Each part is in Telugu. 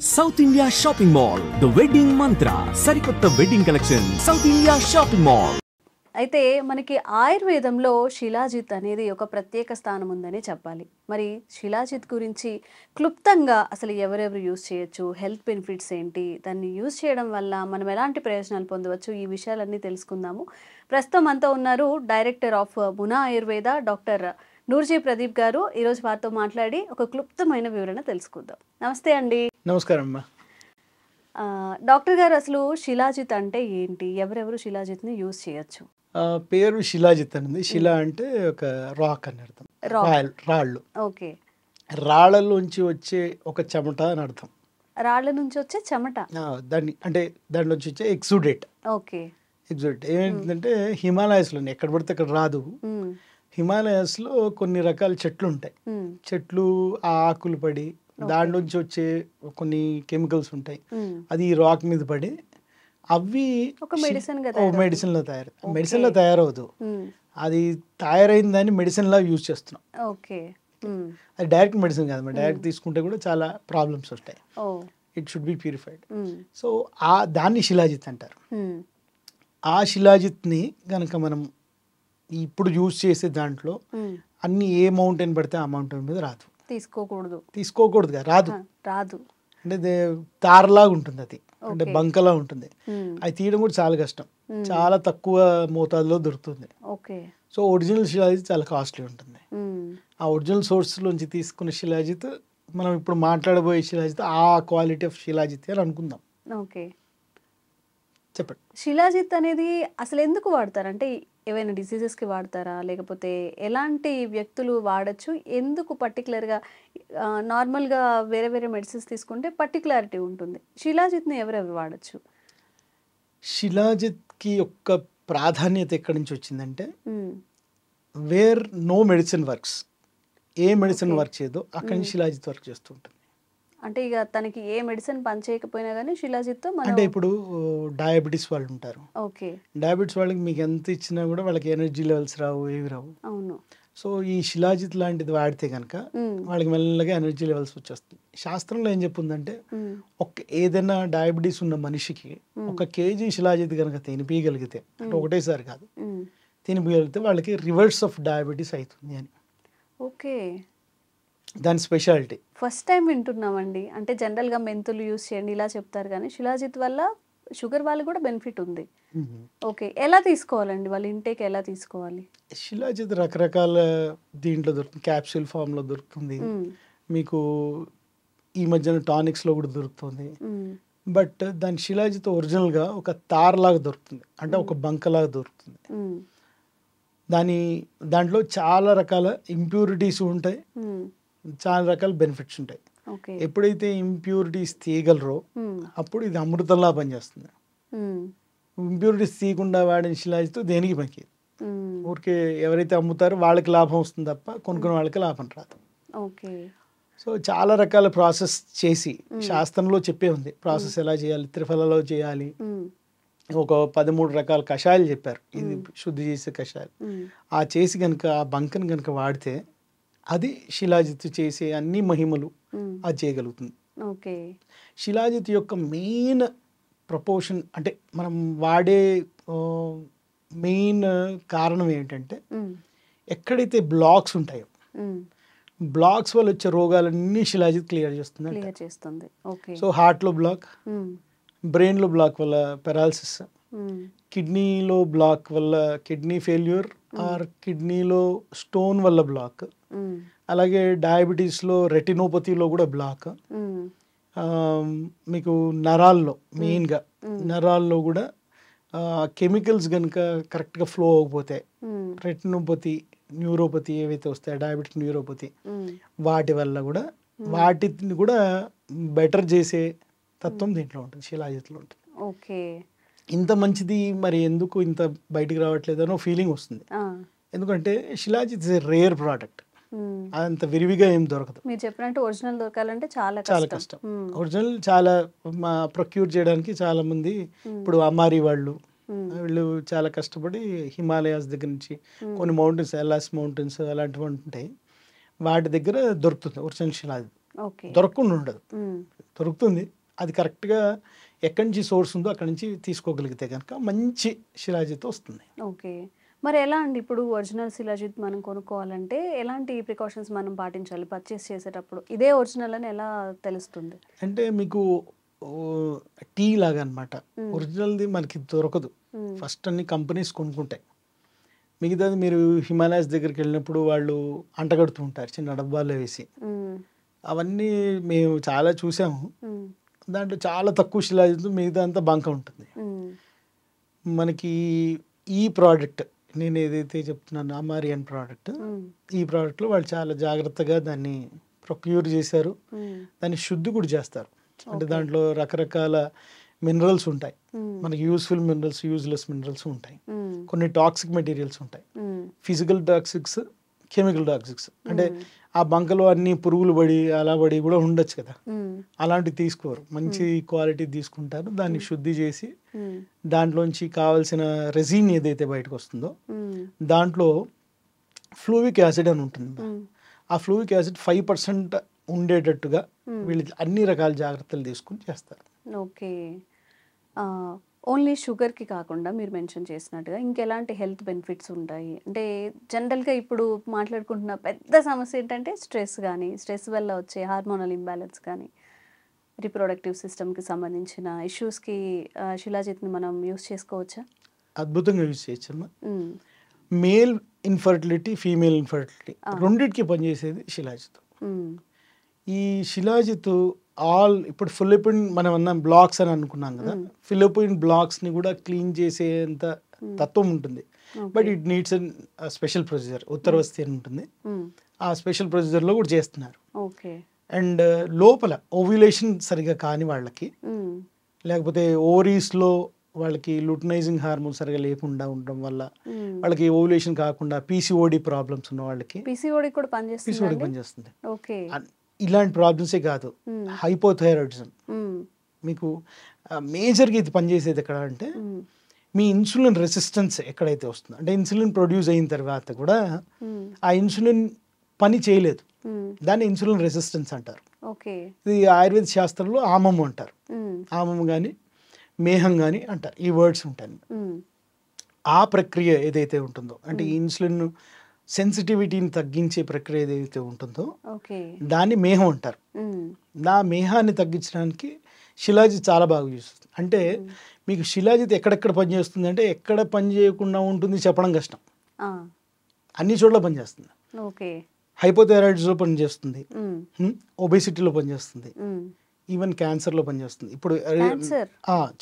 South India shopping mall the wedding మంత్ర సరికొత్త wedding collection south India shopping mall. అయితే మనకి ఆయుర్వేదంలో శిలాజిత్ అనేది ఒక ప్రత్యేక స్థానం ఉందని చెప్పాలి. మరి శిలాజిత్ గురించి క్లుప్తంగా అసలు ఎవరెవరు యూజ్ చేయొచ్చు, హెల్త్ బెనిఫిట్స్ ఏంటి, దాన్ని యూజ్ చేయడం వల్ల మనం ఎలాంటి ప్రయోజనాలు పొందవచ్చు, ఈ విషయాలన్నీ తెలుసుకుందాము. ప్రస్తుతం అంతా ఉన్నారు డైరెక్టర్ ఆఫ్ మునా ఆయుర్వేద డాక్టర్ నూర్జీ ప్రదీప్ గారు. ఈరోజు వారితో మాట్లాడి ఒక క్లుప్తమైన వివరణ తెలుసుకుందాం. నమస్తే అండి. నమస్కారం అమ్మా. డాక్టర్ గారు, అసలు శిలాజిత్ అంటే ఏంటి, ఎవరెవరు శిలాజిత్ని యూజ్ చేయొచ్చు? పేరు శిలాజిత్ అనేది. శిలా అంటే ఒక రాక్ అని అర్థం, రాళ్ళు. ఓకే. రాళ్ళలోంచి వచ్చే ఒక చెమట అని అర్థం. రాళ్ళ నుంచి వచ్చే చెమట, దాన్ని అంటే దాంట్లోంచి వచ్చే ఎక్సుడేట్. ఓకే. ఎక్సుడేట్ ఏమేంటంటే హిమాలయాస్లో ఎక్కడ పడితే అక్కడ రాదు. హిమాలయాస్లో కొన్ని రకాల చెట్లు ఉంటాయి. చెట్లు ఆ ఆకులు పడి దాంట్లోంచి వచ్చే కొన్ని కెమికల్స్ ఉంటాయి. అది ఈ రాక్ మీద పడి అవి మెడిసిన్లో మెడిసిన్లో తయారవుదు. అది తయారైన దాన్ని మెడిసిన్లా యూజ్ చేస్తున్నాం. అది డైరెక్ట్ మెడిసిన్ కాదు, డైరెక్ట్ తీసుకుంటే కూడా చాలా ప్రాబ్లమ్స్ వస్తాయి. It should be purified. So దాన్ని శిలాజిత్ అంటారు. ఆ శిలాజిత్ని కనుక మనం ఇప్పుడు యూజ్ చేసే దాంట్లో అన్ని ఏ మౌంటైన్ పడితే ఆ మౌంటైన్ మీద తీసుకోకూడదు రాదు. అంటే తారలాగా ఉంటుంది, అది అంటే బంకలా ఉంటుంది. అది తీయడం కూడా చాలా కష్టం, చాలా తక్కువ మోతాదులో దొరుకుతుంది. సో ఒరిజినల్ శిలాజిత్ చాలా కాస్ట్లీ ఉంటుంది. ఆ ఒరిజినల్ సోర్స్ నుంచి తీసుకున్న శిలాజిత్ మనం ఇప్పుడు మాట్లాడబోయే శిలాజిత్ ఆ క్వాలిటీ ఆఫ్ శిలాజిత్ అని అనుకుందాం. చెప్పండి. శిలాజిత్ అనేది అసలు ఎందుకు వాడతారు? అంటే ఏవైనా డిసీజెస్కి వాడతారా, లేకపోతే ఎలాంటి వ్యక్తులు వాడచ్చు? ఎందుకు పర్టికులర్గా? నార్మల్గా వేరే వేరే మెడిసిన్స్ తీసుకుంటే పర్టికులారిటీ ఉంటుంది. శిలాజిత్ని ఎవరెవరు వాడచ్చు? శిలాజిత్కి యొక్క ప్రాధాన్యత ఎక్కడి నుంచి వచ్చిందంటే, వేర్ నో మెడిసిన్ వర్క్స్, ఏ మెడిసిన్ వర్క్ చేయదో అక్కడి నుంచి శిలాజిత్ వర్క్ చేస్తూ ఉంటుంది. అంటే ఇక తనకి ఏ మెడిసిన్ పనిచేయకపోయినా కానీ శిలాజిత్తో అంటే ఇప్పుడు డయాబెటీస్ వాళ్ళు ఉంటారు. ఓకే. డయాబెటీస్ వాళ్ళకి మీకు ఎంత ఇచ్చినా కూడా వాళ్ళకి ఎనర్జీ లెవెల్స్ రావు, ఏవి రావు. అవును. సో ఈ శిలాజిత్ లాంటిది వాడితే కనుక వాళ్ళకి మెల్లగా ఎనర్జీ లెవెల్స్ వచ్చేస్తుంది. శాస్త్రంలో ఏం చెప్పిందంటే, ఏదైనా డయాబెటీస్ ఉన్న మనిషికి 1 kg శిలాజిత్ కనుక తినిపించగలిగితే, అంటే ఒకటేసారి కాదు, తినిపించగలిగితే వాళ్ళకి రివర్స్ ఆఫ్ డయాబెటీస్ అవుతుంది అని. ఓకే. దాని స్పెషాలిటీ. First time వింటున్నామండి. అంటే జనరల్గా మెంతులు యూజ్ చేయండి ఇలా చెప్తారు, కానీ శిలాజిత్ వల్ల షుగర్ వాళ్ళు కూడా బెనిఫిట్ ఉంది. ఓకే. ఎలా తీసుకోవాలండి, వాళ్ళ ఇంటేక్ ఎలా తీసుకోవాలి? శిలాజిత్ రకరకాల దీంట్లో దొరుకుతుంది. క్యాప్సూల్ ఫామ్లో దొరుకుతుంది, మీకు ఈ మధ్యన టానిక్స్లో కూడా దొరుకుతుంది. బట్ దాని శిలాజిత్ ఒరిజినల్గా ఒక తారలాగా దొరుకుతుంది, అంటే ఒక బంకలాగా దొరుకుతుంది. దాంట్లో చాలా రకాల ఇంప్యూరిటీస్ ఉంటాయి, చాలా రకాల బెనిఫిట్స్ ఉంటాయి. ఎప్పుడైతే ఇంప్యూరిటీస్ తీయగలరో అప్పుడు ఇది అమృతంలా పనిచేస్తుంది. ఇంప్యూరిటీస్ తీయకుండా వాడిన శిలాజిత్ దేనికి పనికి, ఊరికే ఎవరైతే అమ్ముతారో వాళ్ళకి లాభం వస్తుంది తప్ప కొనుక్కునే వాళ్ళకి లాభం రాదు. సో చాలా రకాల ప్రాసెస్ చేసి శాస్త్రంలో చెప్పే ఉంది ప్రాసెస్ ఎలా చేయాలి, త్రిఫలలో చేయాలి. ఒక 13 రకాల కషాయాలు చెప్పారు, ఇది శుద్ధి చేసే కషాయాలు. ఆ చేసి కనుక ఆ బంకను కనుక వాడితే అది శిలాజిత్ చేసే అన్ని మహిమలు అది చేయగలుగుతుంది. శిలాజిత్ యొక్క మెయిన్ ప్రపోర్షన్, అంటే మనం వాడే మెయిన్ కారణం ఏంటంటే, ఎక్కడైతే బ్లాక్స్ ఉంటాయో బ్లాక్స్ వల్ల వచ్చే రోగాలన్నీ శిలాజిత్ క్లియర్ చేస్తుంది. సో హార్ట్లో బ్లాక్, బ్రెయిన్లో బ్లాక్ వల్ల పెరాలసిస్, కిడ్నీలో బ్లాక్ వల్ల కిడ్నీ ఫెయిల్యూర్ ఆర్ కిడ్నీలో స్టోన్ వల్ల బ్లాక్, అలాగే డయాబెటీస్లో రెటినోపతిలో కూడా బ్లాక్, మీకు నరాల్లో మెయిన్గా నరాల్లో కూడా కెమికల్స్ కనుక కరెక్ట్గా ఫ్లో అవ్వకపోతే రెటినోపతి, న్యూరోపతి ఏవైతే వస్తాయో డయాబెటిక్ న్యూరోపతి, వాటి వల్ల కూడా వాటిని కూడా బెటర్ చేసే తత్వం దీంట్లో ఉంటుంది, శిలాజిత్లో ఉంటుంది. ఓకే. ఇంత మంచిది మరి ఎందుకు ఇంత బయటికి రావట్లేదు అనో ఫీలింగ్ వస్తుంది. ఎందుకంటే shilajit is a rare product, అంత విరివిగా ఏం దొరకదు. మీరు చెప్పినట్టు ఒరిజినల్ దొరకాలంటే చాలా కష్టం. ఒరిజినల్ చాలా ప్రొక్యూర్ చేయడానికి చాలా మంది, ఇప్పుడు అమారి వీళ్ళు చాలా కష్టపడి హిమాలయాస్ దగ్గర నుంచి కొన్ని మౌంటైన్స్, ఎల్లాస్ మౌంటైన్స్ అలాంటివి ఉంటాయి, వాటి దగ్గర దొరుకుతుంది ఒరిజినల్ శిలాజిత్. ఓకే. దొరకకుండా ఉండదు, దొరుకుతుంది. అది కరెక్ట్గా ఎక్కడి నుంచి సోర్స్ ఉందో అక్కడి నుంచి తీసుకోగలిగితే కనుక మంచి శిలాజిత్ వస్తుంది. ఓకే. మరి ఎలా అండి ఇప్పుడు ఒరిజినల్ శిలాజిత్ మనం కొనుక్కోవాలంటే ఎలాంటి ప్రికాషన్స్ మనం పాటించాలి పర్చేస్ చేసేటప్పుడు? ఇదే ఒరిజినల్ అని ఎలా తెలుస్తుంది? అంటే మీకు టీ లాగా అనమాట, ఒరిజినల్ది మనకి దొరకదు. ఫస్ట్ అన్ని కంపెనీస్ కొనుక్కుంటాయి, మిగతాది మీరు హిమాలయస్ దగ్గరికి వెళ్ళినప్పుడు వాళ్ళు అంటగడుతూ ఉంటారు చిన్న డబ్బాల్లో వేసి. అవన్నీ మేము చాలా చూసాము. దాంట్లో చాలా తక్కువ శిలాజిత్, మిగతా అంతా బంక ఉంటుంది. మనకి ఈ ప్రోడక్ట్ నేను ఏదైతే చెప్తున్నాను అమారియన్ ప్రోడక్ట్, ఈ ప్రోడక్ట్లో వాళ్ళు చాలా జాగ్రత్తగా దాన్ని ప్రొక్యూర్ చేశారు, దాన్ని శుద్ధి కూడా చేస్తారు. అంటే దాంట్లో రకరకాల మినరల్స్ ఉంటాయి, మనకి యూస్ఫుల్ మినరల్స్, యూజ్లెస్ మినరల్స్ ఉంటాయి, కొన్ని టాక్సిక్ మెటీరియల్స్ ఉంటాయి, ఫిజికల్ టాక్సిక్స్, కెమికల్ టాక్సిక్స్. అంటే ఆ బంకలో అన్ని పురుగులు పడి అలా పడి కూడా ఉండొచ్చు కదా, అలాంటివి తీసుకోరు, మంచి క్వాలిటీ తీసుకుంటారు. దాన్ని శుద్ధి చేసి దాంట్లోంచి కావాల్సిన రెసిన్ ఏదైతే బయటకు వస్తుందో దాంట్లో ఫ్లూవిక్ యాసిడ్ అని ఉంటుంది. ఆ ఫ్లూవిక్ యాసిడ్ 5% ఉండేటట్టుగా వీళ్ళు అన్ని రకాల జాగ్రత్తలు తీసుకుని చేస్తారు. ఓకే. ఓన్లీ షుగర్కి కాకుండా మీరు మెన్షన్ చేసినట్టుగా ఇంకెలాంటి హెల్త్ బెనిఫిట్స్ ఉంటాయి? అంటే జనరల్గా ఇప్పుడు మాట్లాడుకుంటున్న పెద్ద సమస్య ఏంటంటే స్ట్రెస్ కానీ, స్ట్రెస్ వల్ల వచ్చే హార్మోనల్ ఇంబ్యాలెన్స్ కానీ, రిప్రొడక్టివ్ సిస్టమ్కి సంబంధించిన ఇష్యూస్కి శిలాజిత్ని మనం యూస్ చేసుకోవచ్చా? అద్భుతంగా యూజ్ చేయొచ్చమ్మా. మేల్ ఇన్ఫర్టిలిటీ, ఫీమేల్ ఇన్ఫర్టిలిటీ రెండింటికి పనిచేసేది శిలాజిత్. ఈ శిలాజిత్ ఇప్పుడు ఫిలిపిన్ మనం అన్న బ్లాక్స్ అని అనుకున్నాం కదా, ఫిలిపిన్ బ్లాక్స్ని కూడా క్లీన్ చేసేంత తత్వం ఉంటుంది. But it needs special procedure, ఉత్తరవస్తి అని ఉంటుంది, ఆ స్పెషల్ ప్రొసీజర్లో కూడా చేస్తున్నారు. అండ్ లోపల ఓవ్యులేషన్ సరిగా కాని వాళ్ళకి, లేకపోతే ఓవరీస్లో వాళ్ళకి లుటనైజింగ్ హార్మోన్ సరిగా లేకుండా ఉండడం వల్ల వాళ్ళకి ఓవ్యులేషన్ కాకుండా పీసీఓడి ప్రాబ్లమ్స్ ఉన్న వాళ్ళకి పీసీఓడి కూడా పనిచేస్తుంది. ఇలాంటి ప్రాబ్లమ్సే కాదు, హైపోథైరాయిడిజం మీకు మేజర్గా ఇది పనిచేసేది ఎక్కడ అంటే మీ ఇన్సులిన్ రెసిస్టెన్స్ ఎక్కడైతే వస్తుందో, అంటే ఇన్సులిన్ ప్రొడ్యూస్ అయిన తర్వాత కూడా ఆ ఇన్సులిన్ పని చేయలేదు, దాన్ని ఇన్సులిన్ రెసిస్టెన్స్ అంటారు. ఇది ఆయుర్వేద శాస్త్రంలో ఆమము అంటారు, ఆమము కానీ మేహం కానీ అంటారు, ఈ వర్డ్స్ ఉంటాయి. ఆ ప్రక్రియ ఏదైతే ఉంటుందో, అంటే ఇన్సులిన్ సెన్సిటివిటీని తగ్గించే ప్రక్రియ ఏదైతే ఉంటుందో దాన్ని మేహం అంటారు. నా మేహాన్ని తగ్గించడానికి శిలాజిత్ చాలా బాగా యూజ్ చేస్తుంది. అంటే మీకు శిలాజిత్ ఎక్కడెక్కడ పనిచేస్తుంది అంటే ఎక్కడ పని చేయకుండా ఉంటుంది చెప్పడం కష్టం, అన్ని చోట్ల పనిచేస్తుంది. హైపోథైరాయిడ్స్లో పనిచేస్తుంది, ఒబేసిటీలో పనిచేస్తుంది, ఈవెన్ క్యాన్సర్లో పనిచేస్తుంది. ఇప్పుడు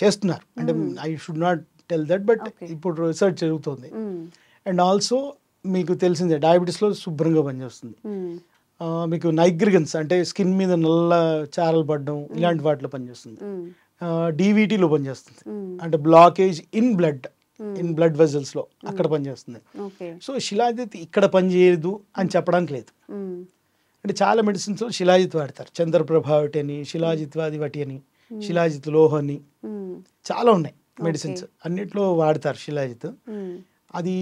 చేస్తున్నారు, అంటే I should not tell that, but ఇప్పుడు రీసెర్చ్ జరుగుతుంది. అండ్ ఆల్సో మీకు తెలిసిందే డయాబెటీస్లో శుభ్రంగా పనిచేస్తుంది. మీకు నైగ్రిగన్స్ అంటే స్కిన్ మీద నల్ల చారలు పడడం ఇలాంటి వాటిలో పనిచేస్తుంది. డీవీటీలో పనిచేస్తుంది, అంటే బ్లాకేజ్ ఇన్ బ్లడ్ వెజల్స్లో అక్కడ పనిచేస్తుంది. సో శిలాజిత్ ఇక్కడ పనిచేయదు అని చెప్పడానికి లేదు. అంటే చాలా మెడిసిన్స్లో శిలాజిత్ వాడతారు, చంద్రప్రభ ఒకటి అని, శిలాజిత్వాది ఒకటి అని, శిలాజిత్ లోహ అని, చాలా ఉన్నాయి మెడిసిన్స్, అన్నిట్లో వాడతారు శిలాజిత్. అది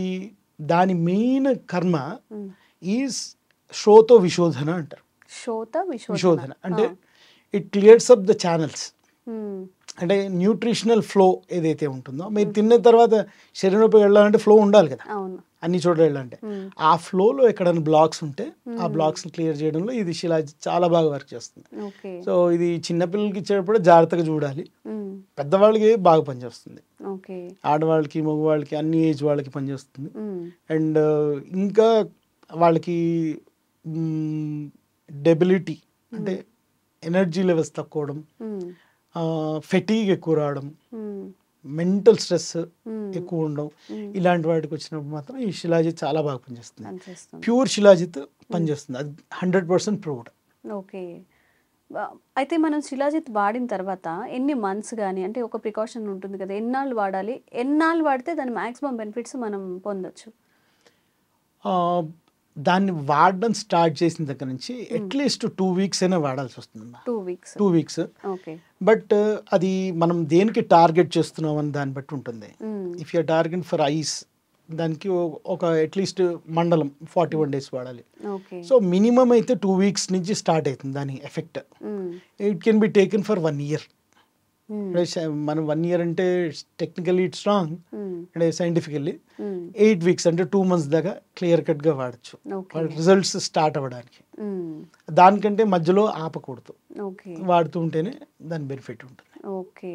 దాని మెయిన్ కర్మ ఈజ్ శ్రోత విశోధన అంటారు. విశోధన అంటే it clears up the channels. అంటే న్యూట్రిషనల్ ఫ్లో ఏదైతే ఉంటుందో, మీరు తిన్న తర్వాత శరీరంలోకి వెళ్ళాలంటే ఫ్లో ఉండాలి కదా, అన్ని చోట్ల వెళ్ళాలంటే ఆ ఫ్లోలో ఎక్కడైనా బ్లాక్స్ ఉంటే ఆ బ్లాక్స్ క్లియర్ చేయడంలో ఇది శిలాజిత్ చాలా బాగా వర్క్ చేస్తుంది. సో ఇది చిన్నపిల్లలకి ఇచ్చేటప్పుడు జాగ్రత్తగా చూడాలి, పెద్దవాళ్ళకి బాగా పనిచేస్తుంది, ఆడవాళ్ళకి మగవాళ్ళకి అన్ని ఏజ్ వాళ్ళకి పనిచేస్తుంది. అండ్ ఇంకా వాళ్ళకి డెబిలిటీ అంటే ఎనర్జీ లెవెల్స్ తక్కువడం, ఫెటీగ్ ఎక్కువ రావడం, మెంటల్ స్ట్రెస్ ఎక్కువ ఉండడం, ఇలాంటి వాటికి వచ్చినప్పుడు మాత్రం ఈ శిలాజిత్ చాలా బాగా పనిచేస్తుంది. ప్యూర్ శిలాజిత్ పనిచేస్తుంది, అది 100% ప్రూవ్డ్. ఓకే. అయితే మనం శిలాజిత్ వాడిన తర్వాత ఎన్ని మంత్స్ కానీ, అంటే ఒక ప్రికాషన్ ఉంటుంది కదా, ఎన్నాళ్ళు వాడాలి, ఎన్నాళ్ళు వాడితే దాని మ్యాక్సిమం బెనిఫిట్స్ మనం పొందొచ్చు? దాన్ని వాడడం స్టార్ట్ చేసిన దగ్గర నుంచి అట్లీస్ట్ 2 weeks అయినా వాడాల్సి వస్తుంది. 2 weeks. బట్ అది మనం దేనికి టార్గెట్ చేస్తున్నాం అని దాన్ని బట్టి ఉంటుంది. If your target for ice దానికి ఒక అట్లీస్ట్ మండలం 41 days వాడాలి. ఓకే. సో మినిమం అయితే 2 weeks నుంచి స్టార్ట్ అవుతుంది దాని effect. It can be taken for 1 year. మనం 1 year అంటే టెక్నికల్లీ ఇట్స్ రాంగ్, అంటే సైంటిఫికల్లీ 8 weeks అంటే 2 months దాకా క్లియర్ కట్గా వాడచ్చు రిజల్ట్స్ స్టార్ట్ అవ్వడానికి. దానికంటే మధ్యలో ఆపకూడదు, వాడుతూ ఉంటేనే దాని బెనిఫిట్ ఉంటుంది. ఓకే.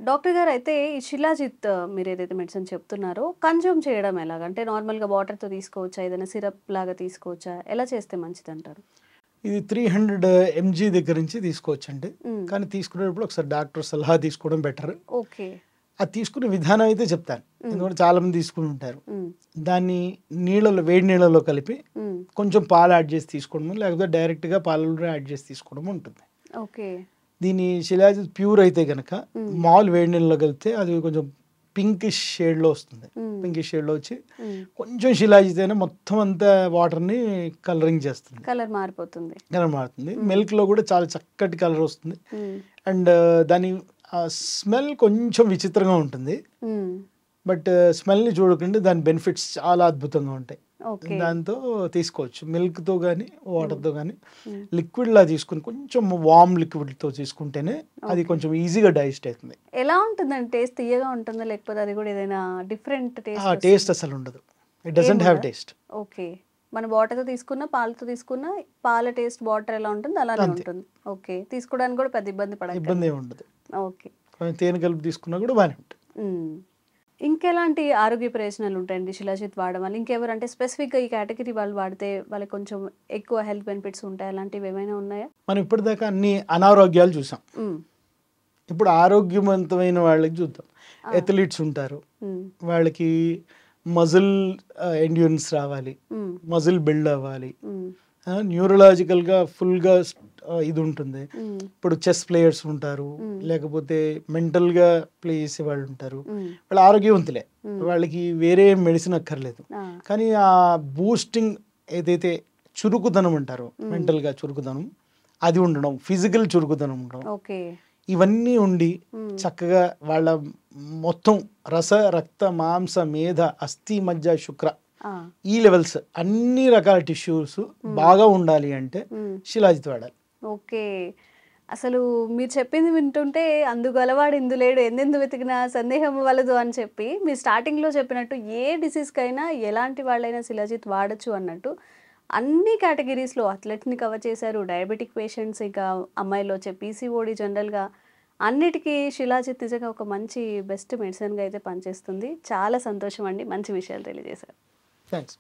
డాక్టర్ గారు, అయితే ఈ శిలాజిత్ మీరు ఏదైతే మెడిసిన్ చెప్తున్నారో కన్జ్యూమ్ చేయడం ఎలాగ? అంటే నార్మల్గా వాటర్తో తీసుకోవచ్చా, ఏదైనా సిరప్ లాగా తీసుకోవచ్చా, ఎలా చేస్తే మంచిది అంటారు? ఇది 300 mg దగ్గర నుంచి తీసుకోవచ్చు అండి. కానీ తీసుకునేటప్పుడు ఒకసారి డాక్టర్ సలహా తీసుకోవడం బెటర్. ఓకే. అది తీసుకునే విధానం అయితే చెప్తాను, ఎందుకంటే చాలా మంది తీసుకుని ఉంటారు. దాన్ని నీళ్ళలో, వేడి నీళ్ళలో కలిపి కొంచెం పాలు యాడ్ చేసి తీసుకోవడం, లేకపోతే డైరెక్ట్గా పాలలో యాడ్ చేసి తీసుకోవడం ఉంటుంది. ఓకే. దీని శిలాజిత్ ప్యూర్ అయితే కనుక మాల్ వేడి నీళ్ళలో కలిపితే అది కొంచెం పింకిష్ షేడ్లో వస్తుంది. పింకిష్ షేడ్లో వచ్చి కొంచెం శిలాజిత్ అయినా మొత్తం అంతా వాటర్ని కలరింగ్ చేస్తుంది, కలర్ మారిపోతుంది. కలర్ మారుతుంది. మిల్క్లో కూడా చాలా చక్కటి కలర్ వస్తుంది. అండ్ దాని స్మెల్ కొంచెం విచిత్రంగా ఉంటుంది, బట్ స్మెల్ని చూడకుండా దాని బెనిఫిట్స్ చాలా అద్భుతంగా ఉంటాయి. దాంతో తీసుకోవచ్చు, మిల్క్తో కానీ వాటర్తో కానీ. లిక్విడ్లా తీసుకుని కొంచెం వామ్ లిక్విడ్తో తీసుకుంటేనే అది కొంచెం ఈజీగా డైజెస్ట్ అవుతుంది. ఎలా ఉంటుందంటే టేస్ట్ తీయగా ఉంటుందా, లేకపోతే అది కూడా ఏదైనా డిఫరెంట్ టేస్ట్? టేస్ట్ అసలు ఉండదు, it doesn't have taste. Okay. మన వాటర్తో తీసుకున్న, పాలతో తీసుకున్న, పాల టేస్ట్ వాటర్ ఎలా ఉంటుంది అలానే ఉంటుంది. ఓకే. తీసుకోవడానికి కూడా పెద్ద ఇబ్బంది ఏమి ఉండదు. ఓకే. తేనె కలిపి తీసుకున్నా కూడా బాగానే ఉంటుంది. ఇంకెలాంటి ఆరోగ్య ప్రయోజనాలు ఉంటాయండి శిలాజిత్ వాడడం వల్ల? ఇంకెవరంటే స్పెసిఫిక్గా ఈ కేటగిరీ వాళ్ళు వాడితే వాళ్ళకి కొంచెం ఎక్కువ హెల్త్ బెనిఫిట్స్ ఉంటాయి, అలాంటివి ఏమైనా ఉన్నాయా? మనం ఇప్పటిదాకా అన్ని అనారోగ్యాలు చూసాం, ఇప్పుడు ఆరోగ్యవంతమైన వాళ్ళకి చూద్దాం. ఎథ్లీట్స్ ఉంటారు, వాళ్ళకి మజిల్ ఎండ్యూరెన్స్ రావాలి, మజిల్ బిల్డ్ అవ్వాలి, న్యూరలాజికల్గా ఫుల్గా ఇది ఉంటుంది. ఇప్పుడు చెస్ ప్లేయర్స్ ఉంటారు, లేకపోతే మెంటల్గా ప్లే చేసే వాళ్ళు ఉంటారు, వాళ్ళు ఆరోగ్యవంతులే, వాళ్ళకి వేరే మెడిసిన్ అక్కర్లేదు. కానీ ఆ బూస్టింగ్ ఏదైతే చురుకుదనం అంటారో, మెంటల్గా చురుకుదనం అది ఉండడం, ఫిజికల్ చురుకుదనం ఉండడం, ఇవన్నీ ఉండి చక్కగా వాళ్ళ మొత్తం రస, రక్త, మాంస, మేధ, అస్థి, మజ్జ, శుక్ర, ఈ లెవెల్స్ అన్ని రకాల టిష్యూస్ బాగా ఉండాలి అంటే శిలాజిత్ వాడాలి. ఓకే. అసలు మీరు చెప్పింది వింటుంటే అందుగలవాడు ఇందులేడు, ఎందెందు వెతికిన సందేహం వలదు అని చెప్పి మీరు స్టార్టింగ్లో చెప్పినట్టు ఏ డిసీజ్కైనా ఎలాంటి వాళ్ళైనా శిలాజిత్ వాడచ్చు అన్నట్టు అన్ని కేటగిరీస్లో అథ్లెట్ని కవర్ చేశారు. డయాబెటిక్ పేషెంట్స్, ఇంకా అమ్మాయిలో వచ్చే పీసీఓడి, జనరల్గా అన్నిటికీ శిలాజిత్ నిజంగా ఒక మంచి బెస్ట్ మెడిసిన్గా అయితే పనిచేస్తుంది. చాలా సంతోషం అండి, మంచి విషయాలు తెలియజేశారు. థ్యాంక్స్.